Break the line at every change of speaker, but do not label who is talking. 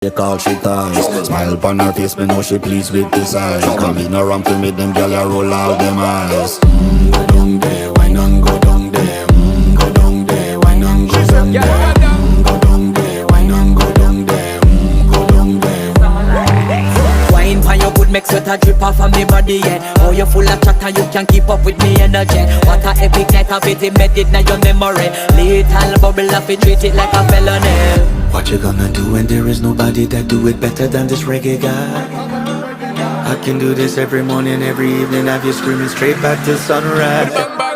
They call she ties. Smile upon her face, me know she pleased with this eyes. Come in around to meet them girl, you roll out them eyes. Go down there, why not go down there? Go down there, why not go down there? Go down there, why not go down there? Go down there.
Wine pan your good, make sweat a drip off of me body, yeah. Oh, you full of chatter, you can keep up with me energy. What a epic night of it, embedded in your memory. Little bubble of it, treat it like a felony.
What you gonna do when there is nobody that do it better than this reggae guy? I can do this every morning, every evening, have you screaming straight back to sunrise.